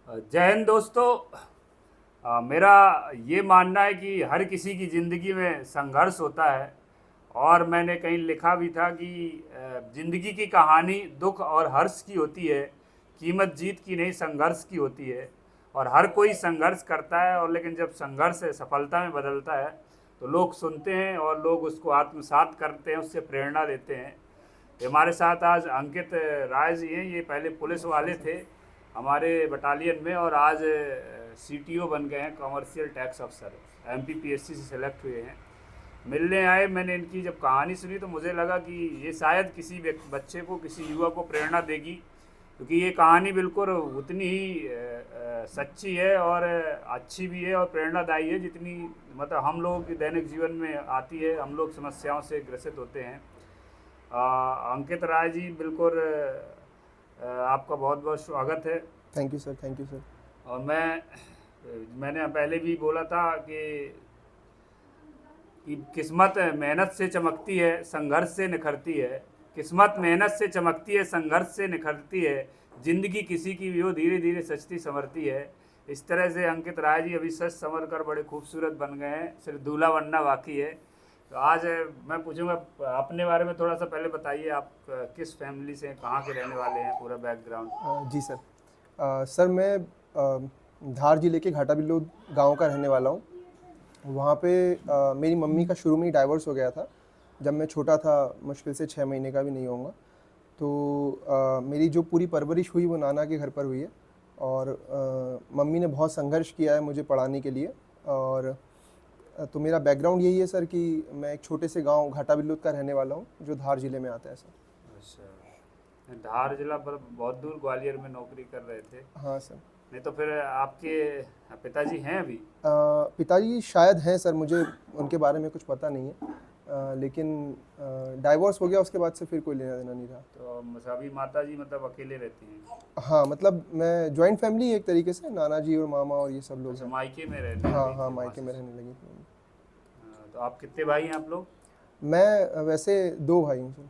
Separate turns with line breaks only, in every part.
जय हिंद दोस्तों। मेरा ये मानना है कि हर किसी की ज़िंदगी में संघर्ष होता है। और मैंने कहीं लिखा भी था कि ज़िंदगी की कहानी दुख और हर्ष की होती है, कीमत जीत की नहीं संघर्ष की होती है। और हर कोई संघर्ष करता है, और लेकिन जब संघर्ष सफलता में बदलता है तो लोग सुनते हैं और लोग उसको आत्मसात करते हैं, उससे प्रेरणा लेते हैं। हमारे साथ आज अंकित राय जी हैं। ये पहले पुलिस वाले थे हमारे बटालियन में, और आज सीटीओ बन गए हैं, कमर्शियल टैक्स अफसर। एमपीपीएससी से सेलेक्ट हुए हैं। मिलने आए, मैंने इनकी जब कहानी सुनी तो मुझे लगा कि ये शायद किसी बच्चे को, किसी युवा को प्रेरणा देगी, क्योंकि ये कहानी बिल्कुल उतनी ही सच्ची है और अच्छी भी है और प्रेरणादायी है, जितनी मतलब हम लोगों के दैनिक जीवन में आती है। हम लोग समस्याओं से ग्रसित होते हैं। अंकित राय जी, बिल्कुल आपका बहुत बहुत स्वागत है।
Thank you sir, thank you sir.
और मैंने पहले भी बोला था कि किस्मत मेहनत से चमकती है, संघर्ष से निखरती है। किस्मत मेहनत से चमकती है, संघर्ष से निखरती है। जिंदगी किसी की भी हो, धीरे धीरे सजती संवरती है। इस तरह से अंकित राय जी अभी सच संवर कर बड़े खूबसूरत बन गए हैं, सिर्फ दूल्हा बनना बाकी है। तो आज मैं पूछूंगा अपने बारे में थोड़ा सा। पहले बताइए, आप किस फैमिली से हैं, कहाँ के रहने वाले हैं, पूरा बैकग्राउंड।
जी सर। सर मैं धार जिले के घाटा बिल्लो गांव का रहने वाला हूँ। वहाँ पे मेरी मम्मी का शुरू में ही डाइवोर्स हो गया था जब मैं छोटा था, मुश्किल से 6 महीने का भी नहीं होऊंगा। तो मेरी जो पूरी परवरिश हुई वो नाना के घर पर हुई है। और मम्मी ने बहुत संघर्ष किया है मुझे पढ़ाने के लिए। और तो मेरा बैकग्राउंड यही है सर कि मैं एक छोटे से गांव घाटा बिल्लोद का रहने वाला हूँ जो धार जिले में आता है सर।
अच्छा, धार जिला पर बहुत दूर, ग्वालियर में नौकरी कर रहे थे।
हाँ सर।
नहीं तो फिर आपके पिताजी हैं अभी?
पिताजी शायद हैं सर, मुझे उनके बारे में कुछ पता नहीं है। लेकिन डाइवोर्स हो गया उसके बाद से फिर कोई लेना देना नहीं रहा।
तो अभी माता जी मतलब अकेले रहती हैं?
हाँ, मतलब मैं जॉइंट फैमिली एक तरीके से, नाना जी और मामा और ये सब लोग
अच्छा,
हैं।
मायके में रहने
हाँ
लगी
हाँ,
थी वहाँ
मायके
से।
में रहने लगी थी।
तो आप कितने भाई हैं आप लोग?
मैं वैसे 2 भाई हूँ सर।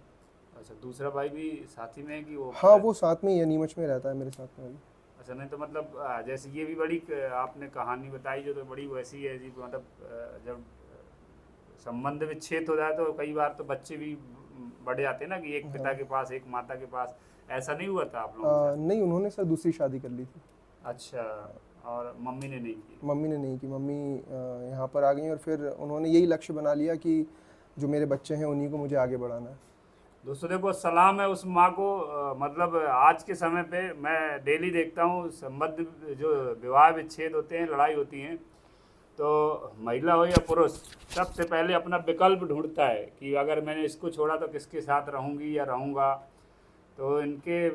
अच्छा, दूसरा भाई भी साथ ही में है कि वो
हाँ, वो साथ में ही है, नीमच में रहता है मेरे साथ में अभी।
अच्छा, नहीं तो मतलब जैसे ये भी बड़ी आपने कहानी बताई जो, तो बड़ी वैसी है जी। मतलब जब संबंध विच्छेद हो जाए तो कई बार तो बच्चे भी बढ़ जाते हैं ना, कि एक पिता
हाँ।
के पास एक माता के पास। ऐसा नहीं हुआ था आप लोगों के साथ?
नहीं, उन्होंने सर दूसरी शादी कर ली थी।
अच्छा, और मम्मी ने नहीं की?
मम्मी ने नहीं की। मम्मी यहाँ पर आ गई और फिर उन्होंने यही लक्ष्य बना लिया कि जो मेरे बच्चे हैं उन्हीं को मुझे आगे बढ़ाना है।
दोस्तों देखो, सलाम है उस माँ को। मतलब आज के समय पे मैं डेली देखता हूँ संबंध, जो विवाह विच्छेद होते हैं, लड़ाई होती हैं, तो महिला हो या पुरुष, सबसे पहले अपना विकल्प ढूंढता है कि अगर मैंने इसको छोड़ा तो किसके साथ रहूँगी या रहूँगा। तो इनके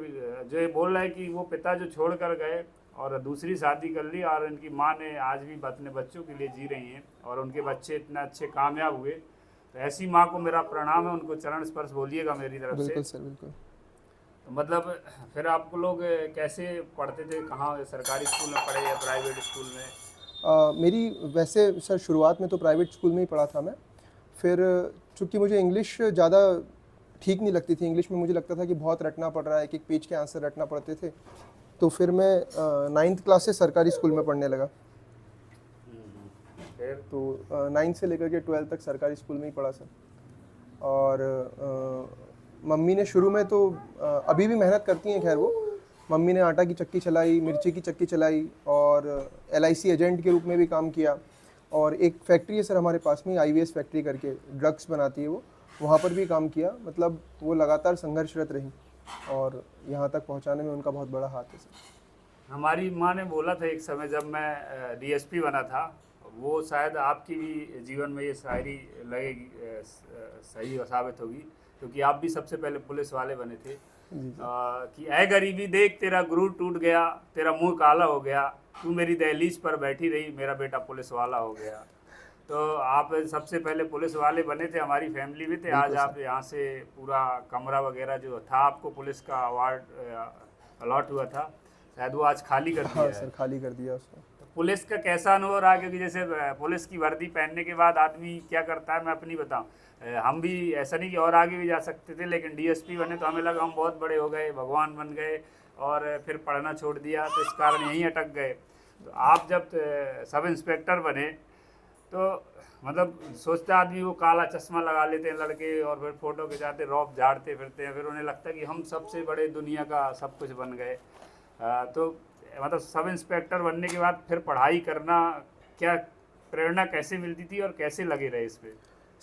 जो ये बोल रहे हैं कि वो पिता जो छोड़ कर गए और दूसरी शादी कर ली, और इनकी माँ ने आज भी अपने बच्चों के लिए जी रही हैं, और उनके बच्चे इतना अच्छे कामयाब हुए। तो ऐसी माँ को मेरा प्रणाम है, उनको चरण स्पर्श बोलिएगा मेरी तरफ से।
बिल्कुल सर, बिल्कुल।
तो मतलब फिर आप लोग कैसे पढ़ते थे, कहाँ, सरकारी स्कूल में पढ़े या प्राइवेट स्कूल में?
मेरी वैसे सर शुरुआत में तो प्राइवेट स्कूल में ही पढ़ा था मैं। फिर चूँकि मुझे इंग्लिश ज़्यादा ठीक नहीं लगती थी, इंग्लिश में मुझे लगता था कि बहुत रटना पड़ रहा है, एक-एक पेज के आंसर रटना पड़ते थे। तो फिर मैं 9th क्लास से सरकारी स्कूल में पढ़ने लगा।
फिर?
तो 9th से लेकर के 12th तक सरकारी स्कूल में ही पढ़ा सर। और मम्मी ने शुरू में तो अभी भी मेहनत करती हैं खैर वो। मम्मी ने आटा की चक्की चलाई, मिर्ची की चक्की चलाई और LIC एजेंट के रूप में भी काम किया। और एक फैक्ट्री है सर हमारे पास में, IVS फैक्ट्री करके, ड्रग्स बनाती है वो, वहाँ पर भी काम किया। मतलब वो लगातार संघर्षरत रही और यहाँ तक पहुँचाने में उनका बहुत बड़ा हाथ है सर।
हमारी माँ ने बोला था एक समय, जब मैं डीएसपी बना था, वो शायद आपकी भी जीवन में ये शायरी लगेगी, सही साबित होगी, क्योंकि आप भी सबसे पहले पुलिस वाले बने थे।
जी सर।
कि ऐ गरीबी देख तेरा गुरूर टूट गया, तेरा मुंह काला हो गया, तू मेरी दहलीज पर बैठी रही, मेरा बेटा पुलिस वाला हो गया। तो आप सबसे पहले पुलिस वाले बने थे, हमारी फैमिली में थे। आज
बिल्कुल सर।
आप यहाँ से पूरा कमरा वगैरह जो था, आपको पुलिस का अवार्ड अलॉट हुआ था, शायद वो आज खाली कर
हाँ
दिया है।
सर, खाली कर दिया उसको।
तो पुलिस का कैसा अनुभव रहा? क्योंकि जैसे पुलिस की वर्दी पहनने के बाद आदमी क्या करता है, मैं अपनी बताऊं, हम भी ऐसा नहीं कि और आगे भी जा सकते थे, लेकिन डीएसपी बने तो हमें लगा हम बहुत बड़े हो गए, भगवान बन गए, और फिर पढ़ना छोड़ दिया, तो इस कारण यहीं अटक गए। तो आप जब सब इंस्पेक्टर बने तो मतलब सोचता आदमी वो काला चश्मा लगा लेते हैं लड़के और फिर फ़ोटो खिंचाते रौब झाड़ते फिरते हैं, फिर उन्हें लगता है कि हम सबसे बड़े दुनिया का सब कुछ बन गए। तो मतलब सब इंस्पेक्टर बनने के बाद फिर पढ़ाई करना, क्या प्रेरणा कैसे मिलती थी और कैसे लगे रहे इस पे?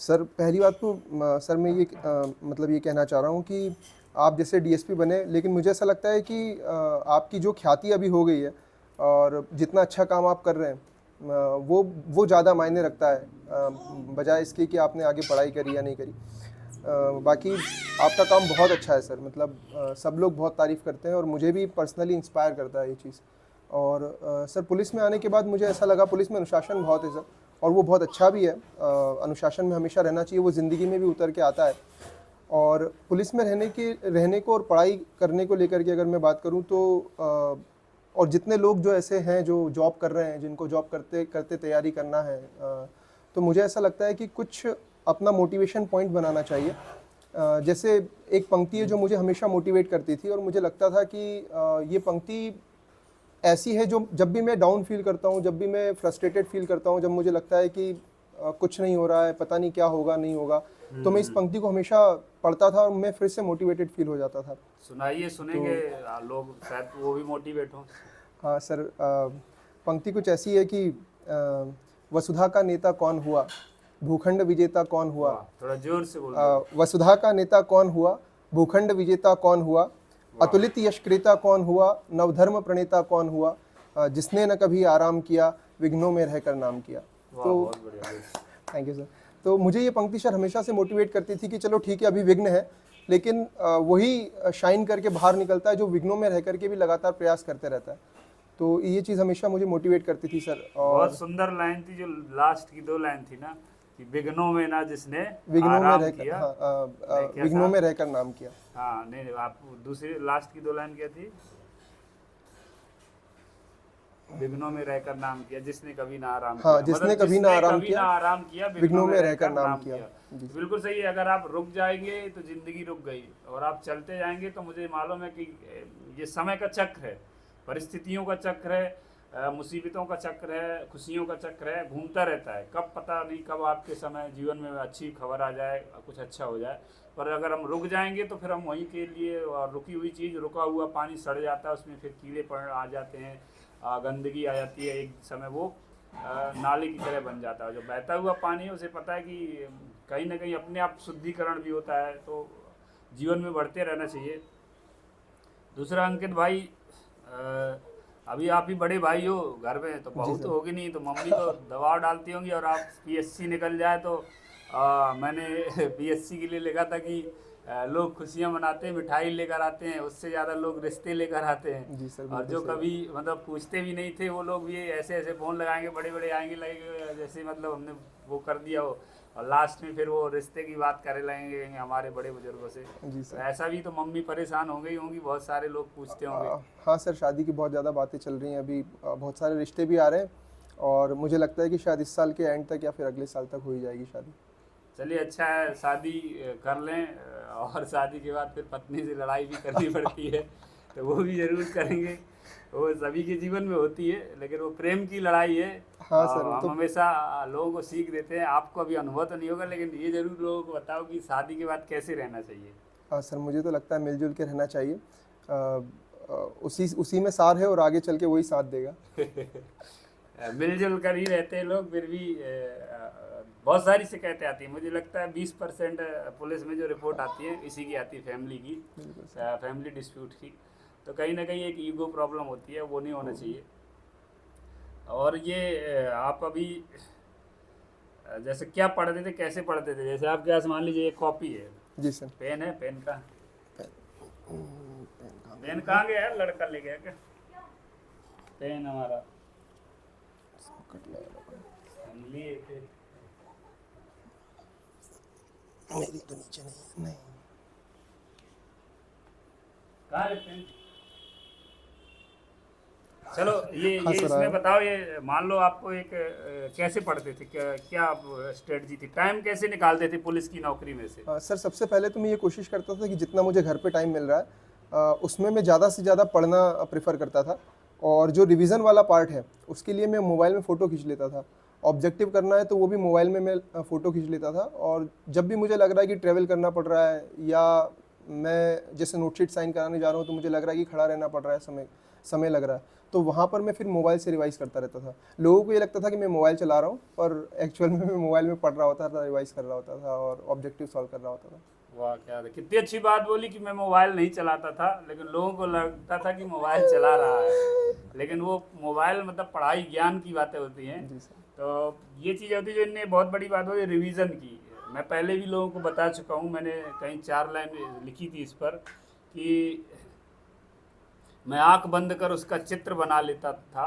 सर पहली बात तो सर मैं ये मतलब ये कहना चाह रहा हूँ कि आप जैसे डीएसपी बने, लेकिन मुझे ऐसा लगता है कि आपकी जो ख्याति अभी हो गई है और जितना अच्छा काम आप कर रहे हैं वो ज़्यादा मायने रखता है बजाय इसके कि आपने आगे पढ़ाई करी या नहीं करी। बाकी आपका काम बहुत अच्छा है सर, मतलब सब लोग बहुत तारीफ़ करते हैं और मुझे भी पर्सनली इंस्पायर करता है ये चीज़। और सर पुलिस में आने के बाद मुझे ऐसा लगा पुलिस में अनुशासन बहुत है सर, और वो बहुत अच्छा भी है। अनुशासन में हमेशा रहना चाहिए, वो ज़िंदगी में भी उतर के आता है। और पुलिस में रहने को और पढ़ाई करने को लेकर के अगर मैं बात करूं तो और जितने लोग जो ऐसे हैं जो जॉब कर रहे हैं, जिनको जॉब करते करते तैयारी करना है, तो मुझे ऐसा लगता है कि कुछ अपना मोटिवेशन पॉइंट बनाना चाहिए। जैसे एक पंक्ति है जो मुझे हमेशा मोटिवेट करती थी और मुझे लगता था कि ये पंक्ति ऐसी है जो जब भी मैं डाउन फील करता हूँ, जब भी मैं फ्रस्ट्रेटेड फील करता हूँ, जब मुझे लगता है कि कुछ नहीं हो रहा है, पता नहीं क्या होगा नहीं होगा, तो मैं इस पंक्ति को हमेशा पढ़ता था और मैं फिर से मोटिवेटेड फील हो जाता था।
सुनाइए, सुनेंगे लोग शायद वो भी मोटिवेट हों।
हाँ सर, पंक्ति कुछ ऐसी है कि वसुधा का नेता कौन हुआ, भूखंड विजेता कौन हुआ।
वाह, थोड़ा जोर से बोलो।
वसुधा का नेता कौन हुआ, भूखंड विजेता कौन हुआ, अतुलित यशक्रेता कौन हुआ, नवधर्म प्रणेता कौन हुआ, जिसने न कभी आराम किया, विघ्नों में रहकर नाम किया। तो
बहुत बढ़िया।
Thank you sir. तो मुझे ये पंक्ति सर हमेशा से मोटिवेट करती थी कि चलो ठीक है अभी विघ्न है, लेकिन वही शाइन करके बाहर निकलता है जो विघ्नों में रह करके भी लगातार प्रयास करते रहता है। तो ये चीज़ हमेशा मुझे मोटिवेट करती थी सर। और
बहुत सुंदर लाइन थी जो लास्ट की 2 लाइन थी ना, कि विघ्नों में ना जिसने
विघ्नों में
आराम
रहकर,
किया। क्या
विघ्नों
था?
में रहकर नाम किया।
हाँ, नहीं, आप दूसरी लास्ट की 2 लाइन क्या थी? विघ्नों में रहकर नाम किया, जिसने कभी ना आराम
हाँ,
किया।
जिसने
मतलब
कभी ना आराम किया,
आराम किया,
विघ्नों में रहकर नाम किया।
तो बिल्कुल सही है। अगर आप रुक जाएंगे तो जिंदगी रुक गई, और आप चलते जाएंगे तो मुझे मालूम है कि ये समय का चक्र है, परिस्थितियों का चक्र है, मुसीबतों का चक्र है, खुशियों का चक्र है, घूमता रहता है। कब पता नहीं कब आपके समय जीवन में अच्छी खबर आ जाए, कुछ अच्छा हो जाए। पर अगर हम रुक जाएंगे तो फिर हम वहीं के लिए, और रुकी हुई चीज़, रुका हुआ पानी सड़ जाता है, उसमें फिर कीड़े पड़ आ जाते हैं, गंदगी आ जाती है, एक समय वो नाले की तरह बन जाता है। जो बहता हुआ पानी है उसे पता है कि कहीं ना कहीं अपने आप शुद्धिकरण भी होता है। तो जीवन में बढ़ते रहना चाहिए। दूसरा अंकित भाई, अभी आप ही बड़े भाई हो घर में, तो बहू तो होगी नहीं, तो मम्मी तो दबाव डालती होंगी, और आप पीएससी निकल जाए तो मैंने पीएससी के लिए लिखा था कि लोग खुशियां मनाते हैं, मिठाई लेकर आते हैं, उससे ज़्यादा लोग रिश्ते लेकर आते हैं।
जी सर,
और जो कभी मतलब पूछते भी नहीं थे वो लोग भी ऐसे ऐसे फ़ोन लगाएंगे, बड़े बड़े आएंगे, लगेंगे जैसे मतलब हमने वो कर दिया हो, और लास्ट में फिर वो रिश्ते की बात करे लगेंगे हमारे बड़े बुजुर्गों से।
जी
तो
सर।
ऐसा भी तो मम्मी परेशान हो गई होंगी, बहुत सारे लोग पूछते होंगे।
हाँ सर, शादी की बहुत ज़्यादा बातें चल रही हैं अभी, बहुत सारे रिश्ते भी आ रहे हैं और मुझे लगता है कि शायद इस साल के एंड तक या फिर अगले साल तक हो ही जाएगी शादी।
चलिए, अच्छा है, शादी कर लें, और शादी के बाद फिर पत्नी से लड़ाई भी करनी पड़ती है, तो वो भी ज़रूर करेंगे। वो सभी के जीवन में होती है, लेकिन वो प्रेम की लड़ाई है।
हाँ सर, वो
हम
तो
हमेशा लोगों को सीख देते हैं। आपको अभी अनुभव तो नहीं होगा, लेकिन ये ज़रूर लोगों को बताओ कि शादी के बाद कैसे रहना चाहिए।
हाँ सर, मुझे तो लगता है मिलजुल के रहना चाहिए। उसी में सार है और आगे चल के वही साथ देगा।
मिलजुल कर ही रहते हैं लोग, फिर भी बहुत सारी शिकायतें आती हैं। मुझे लगता है 20% पुलिस में जो रिपोर्ट आती है इसी की आती है, फैमिली की, फैमिली डिस्प्यूट की। तो कहीं ना कहीं एक ईगो प्रॉब्लम होती है, वो नहीं होना चाहिए। और ये आप अभी जैसे क्या पढ़ते थे, कैसे पढ़ते थे? जैसे आपके पास मान लीजिए एक कॉपी है,
जी सर।
पेन है, पेन का पेन कहाँ गया है? लड़का ले गया क्या पेन हमारा? हम लिए थे,
मेरी तो नीचे नहीं।
कहाँ है पेन? चलो, ये
हाँ
ये
सर,
इसमें बताओ, ये मान लो आपको एक कैसे पढ़ते थे, क्या स्ट्रेटजी थी, टाइम कैसे निकालते थे पुलिस की नौकरी में से?
सर सबसे पहले तो मैं ये कोशिश करता था कि जितना मुझे घर पे टाइम मिल रहा है उसमें मैं ज़्यादा से ज़्यादा पढ़ना प्रेफर करता था, और जो रिवीजन वाला पार्ट है उसके लिए मैं मोबाइल में फ़ोटो खींच लेता था। ऑब्जेक्टिव करना है तो वो भी मोबाइल में मैं फ़ोटो खींच लेता था, और जब भी मुझे लग रहा है कि ट्रैवल करना पड़ रहा है, या मैं जैसे नोटशीट साइन कराने जा रहा हूँ तो मुझे लग रहा है कि खड़ा रहना पड़ रहा है, समय लग रहा है, तो वहाँ पर मैं फिर मोबाइल से रिवाइज़ करता रहता था। लोगों को ये लगता था कि मैं मोबाइल चला रहा हूँ, पर एक्चुअल में मैं मोबाइल में पढ़ रहा होता था, रिवाइज़ कर रहा होता था और ऑब्जेक्टिव सॉल्व कर रहा होता था।
वाह क्या कितनी अच्छी बात बोली कि मैं मोबाइल नहीं चलाता था, लेकिन लोगों को लगता था कि मोबाइल चला रहा है, लेकिन वो मोबाइल मतलब पढ़ाई ज्ञान की बातें होती हैं।
जी सर।
तो ये चीज़ होती है जो इनने बहुत बड़ी बात होती है रिवीजन की। मैं पहले भी लोगों को बता चुका हूँ, मैंने कहीं 4 लाइन लिखी थी इस पर कि मैं आंख बंद कर उसका चित्र बना लेता था,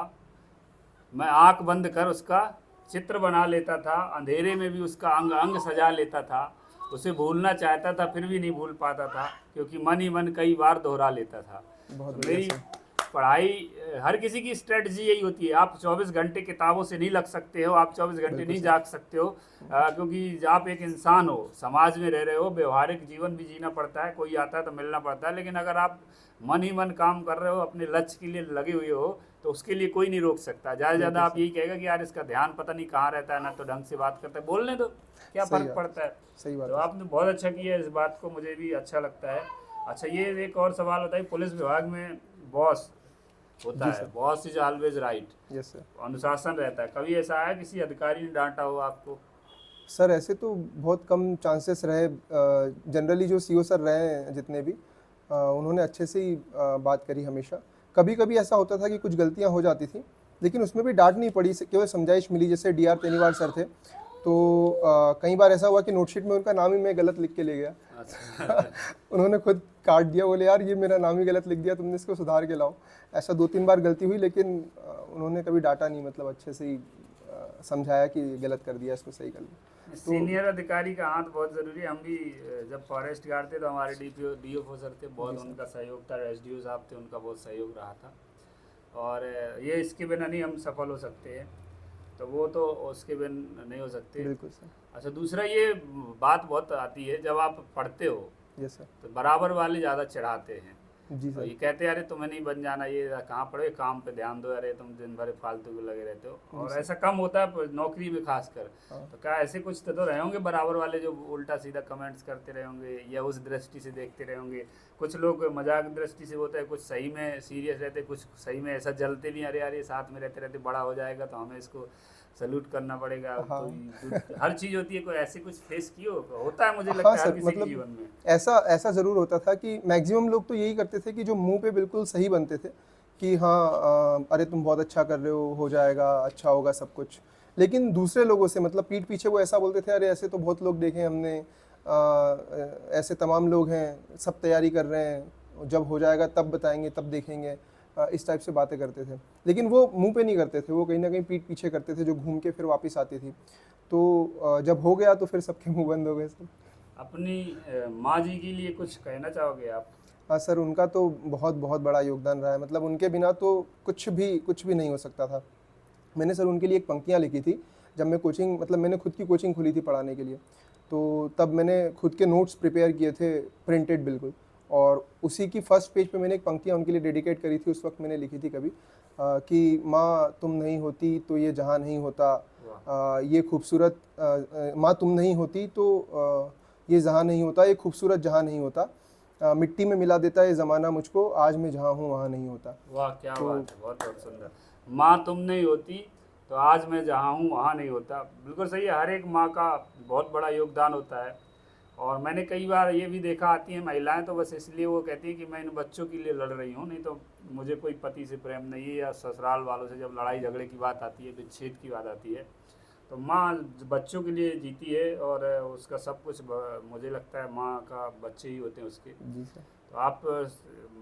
मैं आंख बंद कर उसका चित्र बना लेता था, अंधेरे में भी उसका अंग अंग सजा लेता था, उसे भूलना चाहता था फिर भी नहीं भूल पाता था, क्योंकि मन ही मन कई बार दोहरा लेता था।
बहुत
तो
बढ़िया
मेरी
सर।
पढ़ाई हर किसी की स्ट्रेटजी यही होती है। आप 24 घंटे किताबों से नहीं लग सकते हो, आप 24 घंटे
बिल्कुल
नहीं
सर।
जाग सकते हो, क्योंकि आप एक इंसान हो, समाज में रह रहे हो, व्यवहारिक जीवन भी जीना पड़ता है, कोई आता है तो मिलना पड़ता है। लेकिन अगर आप मन ही मन काम कर रहे हो, अपने लक्ष्य के लिए लगे हुए हो, तो उसके लिए कोई नहीं रोक सकता। ज़्यादा से ज़्यादा
बिल्कुल
आप
सर।
यही कहेगा कि यार इसका ध्यान पता नहीं कहाँ रहता है, ना तो ढंग से बात करता है, बोलने दो, क्या
सही
फ़र्क
बात है।
पड़ता है।
सही
तो
बात है सर।
आपने बहुत अच्छा किया इस बात को, मुझे भी अच्छा लगता है। अच्छा, ये एक और सवाल होता है, पुलिस विभाग में बॉस होता
जी
है,
sir.
Boss is always right,
yes sir.
अनुशासन रहता है। कभी ऐसा आया किसी अधिकारी ने डांटा हो आपको?
सर ऐसे तो बहुत कम चांसेस रहे, जनरली जो सीओ सर रहे हैं जितने भी, उन्होंने अच्छे से ही बात करी हमेशा। कभी कभी ऐसा होता था कि कुछ गलतियां हो जाती थी, लेकिन उसमें भी डांट नहीं पड़ी, केवल समझाइश मिली। जैसे डीआर तेनीवाल सर थे, तो कई बार ऐसा हुआ कि नोटशीट में उनका नाम ही मैं गलत लिख के ले गया।
अच्छा।
उन्होंने खुद काट दिया, बोले यार ये मेरा नाम ही गलत लिख दिया तुमने, इसको सुधार के लाओ। ऐसा 2-3 बार गलती हुई, लेकिन उन्होंने कभी डांटा नहीं, मतलब अच्छे से ही समझाया कि गलत कर दिया, इसको सही कर लो। तो
सीनियर अधिकारी का हाथ बहुत ज़रूरी है। हम भी जब फॉरेस्ट गार्ड थे तो हमारे डीओ सर थे, बहुत
जी सर।
उनका सहयोग था, एसडीओ साहब थे, उनका बहुत सहयोग रहा था। और ये इसके बिना नहीं हम सफल हो सकते हैं, तो वो तो उसके बिना नहीं हो सकते।
बिल्कुल सर।
अच्छा, दूसरा ये बात बहुत आती है जब आप पढ़ते हो
यस सर।
तो बराबर वाले ज़्यादा चढ़ाते हैं,
जी
और
सर।
ये कहते हैं अरे तुम्हें नहीं बन जाना, ये कहाँ पढ़े, काम पे ध्यान दो, अरे तुम दिन भर फालतू के लगे रहते हो।
जी
और
सर।
ऐसा कम होता है नौकरी में खासकर।
हाँ।
तो क्या ऐसे कुछ तो रहे होंगे बराबर वाले जो उल्टा सीधा कमेंट्स करते रहे होंगे, या उस दृष्टि से देखते रहे होंगे? कुछ लोग मजाक दृष्टि से होता है, कुछ सही में सीरियस रहते, कुछ सही में ऐसा जलते भी, अरे यार ये साथ में रहते रहते बड़ा हो जाएगा तो हमें इसको सैल्यूट करना पड़ेगा। तो
हाँ।
हर चीज़ होती है, कोई ऐसे कुछ फेस किए होता है, मुझे
हाँ
लगता है हर
सर,
किसी के
मतलब
जीवन में।
ऐसा ऐसा ज़रूर होता था कि मैक्सिमम लोग तो यही करते थे कि जो मुंह पे बिल्कुल सही बनते थे कि हाँ, अरे तुम बहुत अच्छा कर रहे हो जाएगा, अच्छा होगा सब कुछ। लेकिन दूसरे लोगों से, मतलब पीठ पीछे वो ऐसा बोलते थे, अरे ऐसे तो बहुत लोग देखे हमने, ऐसे तमाम लोग हैं, सब तैयारी कर रहे हैं, जब हो जाएगा तब बताएंगे, तब देखेंगे। इस टाइप से बातें करते थे, लेकिन वो मुंह पे नहीं करते थे, वो कहीं ना कहीं पीठ पीछे करते थे, जो घूम के फिर वापस आती थी। तो जब हो गया तो फिर सबके मुंह बंद हो गए सर।
अपनी माँ जी के लिए कुछ कहना चाहोगे आप?
हाँ सर, उनका तो बहुत बहुत बड़ा योगदान रहा है, मतलब उनके बिना तो कुछ भी नहीं हो सकता था। मैंने सर उनके लिए एक पंक्तियाँ लिखी थी, जब मैं कोचिंग, मतलब मैंने खुद की कोचिंग खोली थी पढ़ाने के लिए, तो तब मैंने खुद के नोट्स प्रिपेयर किए थे, प्रिंटेड बिल्कुल, और उसी की फर्स्ट पेज पे मैंने एक पंक्तियाँ उनके लिए डेडिकेट करी थी। उस वक्त मैंने लिखी थी कभी, कि माँ तुम नहीं होती तो ये जहाँ नहीं होता,
वाह।
ये खूबसूरत, माँ तुम नहीं होती तो ये जहाँ नहीं होता, ये खूबसूरत जहाँ नहीं होता, मिट्टी में मिला देता ये ज़माना मुझको, आज मैं जहाँ हूँ वहाँ नहीं होता।
वाह क्या
तो
बात है, बहुत बहुत सुंदर। माँ तुम नहीं होती तो आज मैं जहाँ हूँ वहाँ नहीं होता, बिल्कुल सही है। हर एक माँ का बहुत बड़ा योगदान होता है। और मैंने कई बार ये भी देखा, आती हैं महिलाएं तो बस इसलिए वो कहती हैं कि मैं इन बच्चों के लिए लड़ रही हूँ, नहीं तो मुझे कोई पति से प्रेम नहीं है, या ससुराल वालों से जब लड़ाई झगड़े की बात आती है, विच्छेद की बात आती है, तो माँ बच्चों के लिए जीती है। और उसका सब कुछ मुझे लगता है माँ का बच्चे ही होते हैं उसके।
जी सर।
तो आप,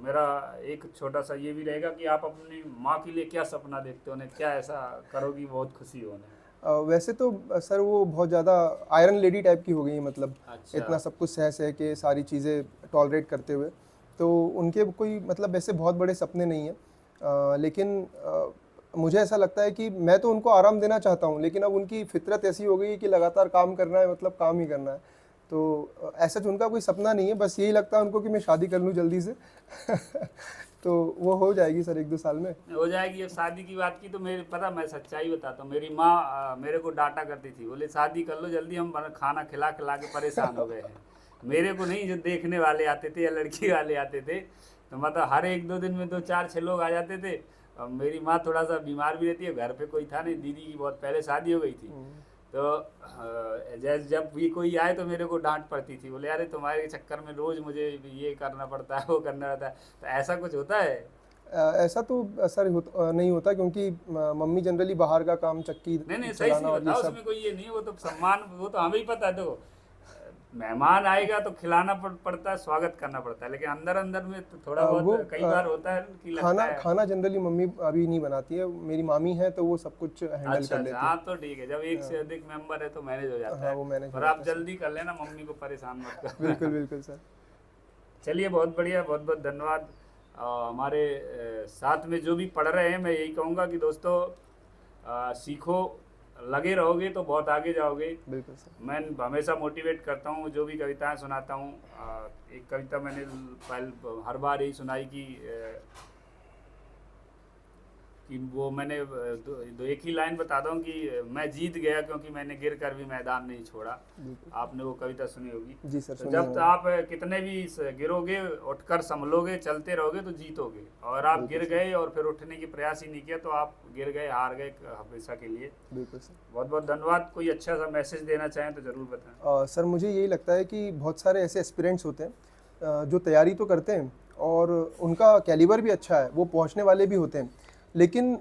मेरा एक छोटा सा ये भी रहेगा कि आप अपनी माँ के लिए क्या सपना देखते हो, उन्हें क्या ऐसा करोगी बहुत खुशी हो उन्हें?
वैसे तो सर वो बहुत ज़्यादा आयरन लेडी टाइप की हो गई है, मतलब
अच्छा।
इतना सब कुछ सह सह के सारी चीज़ें टॉलरेट करते हुए, तो उनके कोई मतलब वैसे बहुत बड़े सपने नहीं हैं। लेकिन मुझे ऐसा लगता है कि मैं तो उनको आराम देना चाहता हूँ, लेकिन अब उनकी फितरत ऐसी हो गई है कि लगातार काम करना है, मतलब काम ही करना है। तो ऐसा तो उनका कोई सपना नहीं है, बस यही लगता है उनको कि मैं शादी कर लूँ जल्दी से तो वो हो जाएगी सर 1-2 साल में।
हो जाएगी। अब शादी की बात की तो मेरे पता, मैं सच्चाई बताता हूँ, मेरी माँ मेरे को डांटा करती थी, बोले शादी कर लो जल्दी, हम खाना खिला खिला के परेशान हो गए हैं। मेरे को नहीं, जो देखने वाले आते थे या लड़की वाले आते थे, तो मतलब हर 1-2 दिन में 2-4-6 लोग आ जाते थे। अब मेरी माँ थोड़ा सा बीमार भी रहती है, घर पे कोई था नहीं, दीदी की बहुत पहले शादी हो गई थी। तो जैसे जब भी कोई आए तो मेरे को डांट पड़ती थी, बोले अरे तुम्हारे चक्कर में रोज़ मुझे ये करना पड़ता है, वो करना पड़ता है। तो ऐसा कुछ होता है?
ऐसा तो सर नहीं होता, क्योंकि मम्मी जनरली बाहर का काम चक्की
नहीं नहीं, सही
चलाना
सी
और ये
बताओ,
सब।
उसमें कोई ये नहीं, वो तो सम्मान, वो तो हमें ही पता है। देखो मेहमान आएगा तो खिलाना पड़ता है, स्वागत करना पड़ता है, लेकिन अंदर अंदर में तो थोड़ा
वो
बहुत कई बार होता है कि लगता
खाना
है।
खाना जनरली मम्मी अभी नहीं बनाती है, मेरी मामी है तो वो सब कुछ हैंडल
अच्छा
कर
अच्छा,
लेती है।
हाँ तो ठीक है, जब एक से अधिक मेंबर है तो मैनेज हो जाता
हाँ,
है।
वो मैनेज हो
पर आप
जाता है
जल्दी कर लेना, मम्मी को परेशान मत
सर।
कर।
बिल्कुल बिल्कुल सर।
चलिए बहुत बढ़िया, बहुत बहुत धन्यवाद। हमारे साथ में जो भी पढ़ रहे हैं, मैं यही कहूँगा कि दोस्तों सीखो, लगे रहोगे तो बहुत आगे जाओगे।
बिल्कुल सर।
मैं हमेशा मोटिवेट करता हूँ, जो भी कविताएं सुनाता हूँ। एक कविता मैंने हर बार यही सुनाई कि वो मैंने एक ही लाइन बताता हूँ कि मैं जीत गया क्योंकि मैंने गिर कर भी मैदान नहीं छोड़ा।
बिल्कुल
आपने वो कविता सुनी होगी।
जी सर,
तो
सुनिए
जब
मैंने।
आप कितने भी गिरोगे, उठकर संभलोगे, चलते रहोगे तो जीतोगे। और आप
बिल्कुल
गिर
सर।
गए और फिर उठने की प्रयास ही नहीं किया तो आप गिर गए, हार गए हमेशा के लिए।
बिल्कुल सर।
बहुत बहुत धन्यवाद। कोई अच्छा सा मैसेज देना चाहें तो ज़रूर बताएं।
सर मुझे यही लगता है कि बहुत सारे ऐसे एस्पिरेंट्स होते हैं जो तैयारी तो करते हैं और उनका कैलिबर भी अच्छा है, वो पहुंचने वाले भी होते हैं, लेकिन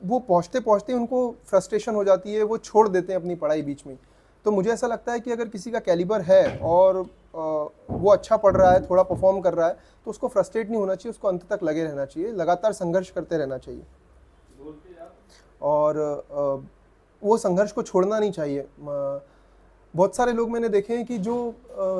वो पहुंचते पहुंचते उनको फ्रस्ट्रेशन हो जाती है, वो छोड़ देते हैं अपनी पढ़ाई बीच में। तो मुझे ऐसा लगता है कि अगर किसी का कैलिबर है और वो अच्छा पढ़ रहा है, थोड़ा परफॉर्म कर रहा है, तो उसको फ्रस्ट्रेट नहीं होना चाहिए, उसको अंत तक लगे रहना चाहिए, लगातार संघर्ष करते रहना चाहिए और वो संघर्ष को छोड़ना नहीं चाहिए। बहुत सारे लोग मैंने देखे हैं कि जो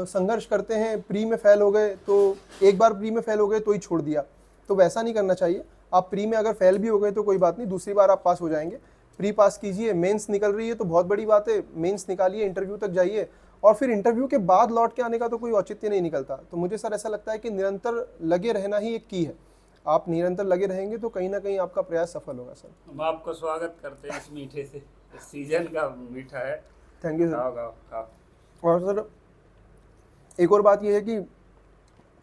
संघर्ष करते हैं, प्री में फेल हो गए तो एक बार प्री में फेल हो गए तो ही छोड़ दिया, तो वैसा नहीं करना चाहिए। आप प्री में अगर फेल भी हो गए तो कोई बात नहीं, दूसरी बार आप पास हो जाएंगे। प्री पास कीजिए, मेंस निकल रही है तो बहुत बड़ी बात है, मेंस निकालिए, इंटरव्यू तक जाइए और फिर इंटरव्यू के बाद लौट के आने का तो कोई औचित्य नहीं निकलता। तो मुझे सर ऐसा लगता है कि निरंतर लगे रहना ही एक की है। आप निरंतर लगे रहेंगे तो कहीं ना कहीं आपका प्रयास सफल होगा सर।
हम आपको स्वागत करते हैं इस मीठे से, इस सीजन का मीठा है।
Thank you sir.
खाओ खाओ खाओ।
और सर एक और बात यह है कि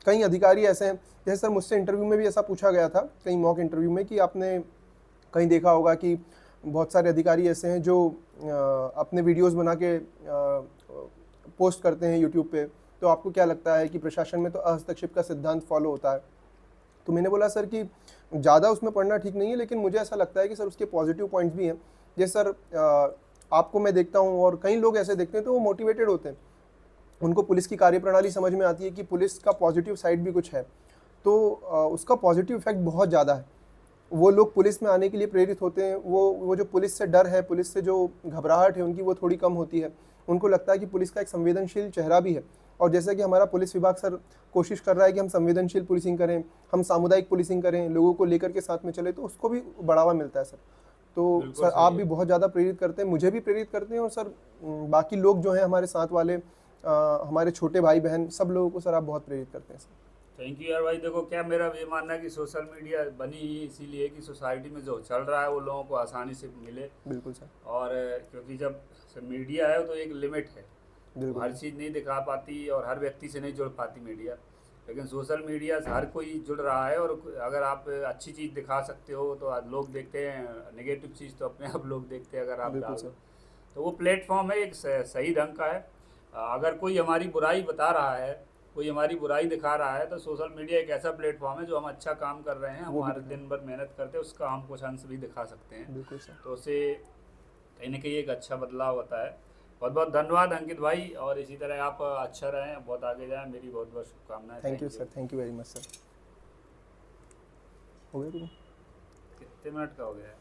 कई अधिकारी ऐसे हैं, जैसे सर मुझसे इंटरव्यू में भी ऐसा पूछा गया था, कई मॉक इंटरव्यू में, कि आपने कहीं देखा होगा कि बहुत सारे अधिकारी ऐसे हैं जो अपने वीडियोस बना के पोस्ट करते हैं यूट्यूब पे, तो आपको क्या लगता है कि प्रशासन में तो हस्तक्षेप का सिद्धांत फॉलो होता है? तो मैंने बोला सर कि ज़्यादा उसमें पढ़ना ठीक नहीं है, लेकिन मुझे ऐसा लगता है कि सर उसके पॉजिटिव पॉइंट्स भी हैं। जैसे सर आपको मैं देखता हूँ और कई लोग ऐसे देखते हैं तो वो मोटिवेटेड होते हैं, उनको पुलिस की कार्यप्रणाली समझ में आती है कि पुलिस का पॉजिटिव साइड भी कुछ है, तो उसका पॉजिटिव इफेक्ट बहुत ज़्यादा है। वो लोग पुलिस में आने के लिए प्रेरित होते हैं, वो जो पुलिस से डर है, पुलिस से जो घबराहट है उनकी, वो थोड़ी कम होती है। उनको लगता है कि पुलिस का एक संवेदनशील चेहरा भी है। और जैसे कि हमारा पुलिस विभाग सर कोशिश कर रहा है कि हम संवेदनशील पुलिसिंग करें, हम सामुदायिक पुलिसिंग करें, लोगों को लेकर के साथ में चले, तो उसको भी बढ़ावा मिलता है सर। तो सर आप भी बहुत ज़्यादा प्रेरित करते हैं, मुझे भी प्रेरित करते हैं, और सर बाकी लोग जो हैं हमारे साथ वाले, हमारे छोटे भाई बहन, सब लोगों को सर आप बहुत प्रेरित करते हैं सर।
थैंक यू यार भाई। देखो क्या मेरा ये मानना है कि सोशल मीडिया बनी ही इसीलिए कि सोसाइटी में जो चल रहा है वो लोगों को आसानी से मिले।
बिल्कुल सर।
और क्योंकि जब मीडिया है तो एक लिमिट है,
बिल्कुल
हर चीज़ नहीं दिखा पाती और हर व्यक्ति से नहीं जुड़ पाती मीडिया, लेकिन सोशल मीडिया से हर कोई जुड़ रहा है। और अगर आप अच्छी चीज़ दिखा सकते हो तो आज लोग देखते हैं, नेगेटिव चीज़ तो अपने आप लोग देखते हैं अगर आप
बिल्कुल
डालो।
सर।
तो वो प्लेटफॉर्म है एक सही ढंग का है। अगर कोई हमारी बुराई बता रहा है, कोई हमारी बुराई दिखा रहा है, तो सोशल मीडिया एक ऐसा प्लेटफॉर्म है जो हम अच्छा काम कर रहे हैं, हमारे दिन भर मेहनत करते हैं, उसका हम कुछ अंश भी दिखा सकते हैं।
बिल्कुल सर।
तो उससे कहीं ना कहीं एक अच्छा बदलाव होता है। बहुत बहुत धन्यवाद अंकित भाई, और इसी तरह आप अच्छा रहें, बहुत आगे जाएं, मेरी बहुत बहुत शुभकामनाएं।
Thank you sir, thank you very much sir. हो गया?
कितने मिनट का हो गया है?